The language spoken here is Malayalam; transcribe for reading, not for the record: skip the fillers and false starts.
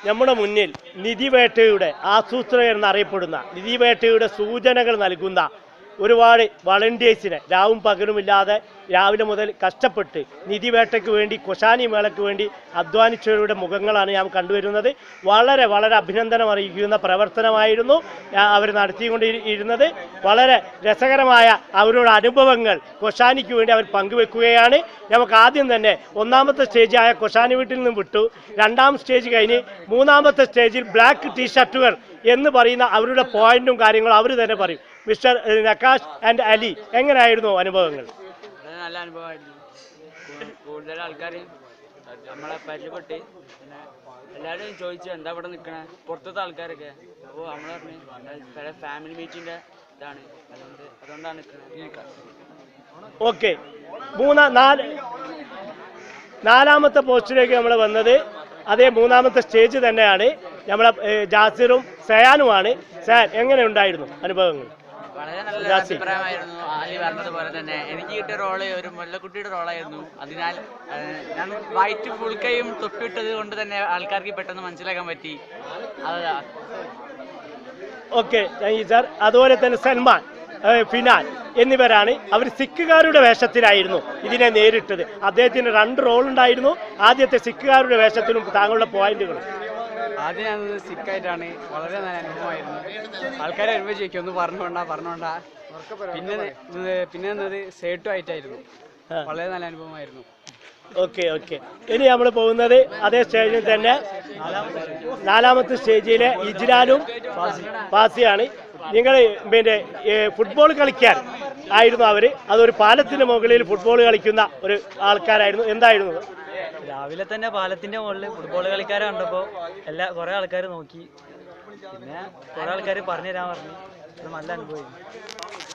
നമ്മുടെ മുന്നിൽ നിധിവേട്ടയുടെ ആസൂത്രകൻ എന്നറിയപ്പെടുന്ന നിധിവേട്ടയുടെ സൂചനകൾ നൽകുന്ന ഒരുപാട് വളണ്ടിയേഴ്സിനെ രാവും പകലുമില്ലാതെ രാവിലെ മുതൽ കഷ്ടപ്പെട്ട് നിധിവേട്ടയ്ക്ക് വേണ്ടി കൊശാനി മേളയ്ക്ക് വേണ്ടി അധ്വാനിച്ചവരുടെ മുഖങ്ങളാണ് ഞാൻ കണ്ടുവരുന്നത്. വളരെ വളരെ അഭിനന്ദനം അറിയിക്കുന്ന പ്രവർത്തനമായിരുന്നു അവർ നടത്തിക്കൊണ്ടിരുന്നത്. വളരെ രസകരമായ അവരുടെ അനുഭവങ്ങൾ കൊശാനിക്ക് വേണ്ടി അവർ പങ്കുവെക്കുകയാണ്. നമുക്ക് ആദ്യം തന്നെ ഒന്നാമത്തെ സ്റ്റേജായ കൊശാനി വീട്ടിൽ നിന്നും വിട്ടു. രണ്ടാം സ്റ്റേജ് കഴിഞ്ഞ് മൂന്നാമത്തെ സ്റ്റേജിൽ ബ്ലാക്ക് ടീഷർട്ടുകൾ എന്ന് പറയുന്ന അവരുടെ പോയിന്റും കാര്യങ്ങളും അവർ തന്നെ പറയും. മിസ്റ്റർ നക്കാഷ് ആൻഡ് അലി, എങ്ങനെയായിരുന്നു അനുഭവങ്ങൾ? നല്ല അനുഭവമായിരുന്നു. കൂടുതൽ ആൾക്കാർ നമ്മളെ പരിചയപ്പെട്ട് പിന്നെ എല്ലാവരും ചോദിച്ചു എന്താ ഇവിടെ നിൽക്കണേ പുറത്തത്തെ ആൾക്കാരൊക്കെ. അപ്പോൾ നമ്മൾ പറഞ്ഞു ഫാമിലി മീറ്റിൻ്റെ ഇതാണ്, അതുകൊണ്ടാണ് നിൽക്കുന്നത്. ഓക്കെ, നാലാമത്തെ പോസ്റ്റിലേക്ക് നമ്മൾ വന്നത് അതേ മൂന്നാമത്തെ സ്റ്റേജ് തന്നെയാണ്. നമ്മളെ ജാസിറും സയാനുമാണ്. സയാൻ, എങ്ങനെ ഉണ്ടായിരുന്നു അനുഭവങ്ങൾ? വളരെ നല്ല അഭിപ്രായമായിരുന്നു. ആലി പറഞ്ഞതുപോലെ തന്നെ എനിക്ക് കിട്ടിയ റോള് ഒരു മുല്ലക്കുട്ടിയുടെ റോളായിരുന്നു. അതിനാൽ ഞാൻ വൈറ്റ് ഫുൾ കൈയും തൊപ്പിട്ടത് കൊണ്ട് തന്നെ ആൾക്കാർക്ക് പെട്ടെന്ന് മനസ്സിലാക്കാൻ പറ്റി. Okay, thank you sir. അതുപോലെ തന്നെ സൽമാൻ, ഫിനാൻ എന്നിവരാണ്. അവർ സിഖുകാരുടെ വേഷത്തിലായിരുന്നു ഇതിനെ നേരിട്ടത്. അദ്ദേഹത്തിന് 2 റോൾ ഉണ്ടായിരുന്നു. ആദ്യത്തെ സിഖുകാരുടെ വേഷത്തിലും താങ്കളുടെ പോയിന്റുകളും. ആദ്യം ഞാൻ സിക്കായിട്ടാണ്. വളരെ നല്ല അനുഭവമായിരുന്നു. ആൾക്കാരെ അനുഭവം ചോദിക്കും ഒന്ന് പറഞ്ഞോണ്ട. പിന്നെ എന്നത് സേട്ടു ആയിട്ടായിരുന്നു. വളരെ നല്ല അനുഭവമായിരുന്നു. ഓക്കെ ഓക്കെ, ഇനി നമ്മൾ പോകുന്നത് അതേ സ്റ്റേജിൽ തന്നെ നാലാമത്തെ സ്റ്റേജിലെ ഇജ്ലാലും ഫാസിയാണ്. നിങ്ങൾ പിന്നെ ഫുട്ബോൾ കളിക്കാൻ ആയിരുന്നു അവർ. അതൊരു പാലത്തിന് മുകളിൽ ഫുട്ബോൾ കളിക്കുന്ന ഒരു ആൾക്കാരായിരുന്നു. എന്തായിരുന്നു? രാവിലെ തന്നെ പാലത്തിന്റെ മുകളിൽ ഫുട്ബോൾ കളിക്കാരെ കണ്ടപ്പോൾ കുറെ ആൾക്കാർ നോക്കി. പിന്നെ കുറെ ആൾക്കാർ പറഞ്ഞു തരാൻ പറഞ്ഞു. നല്ല അനുഭവം.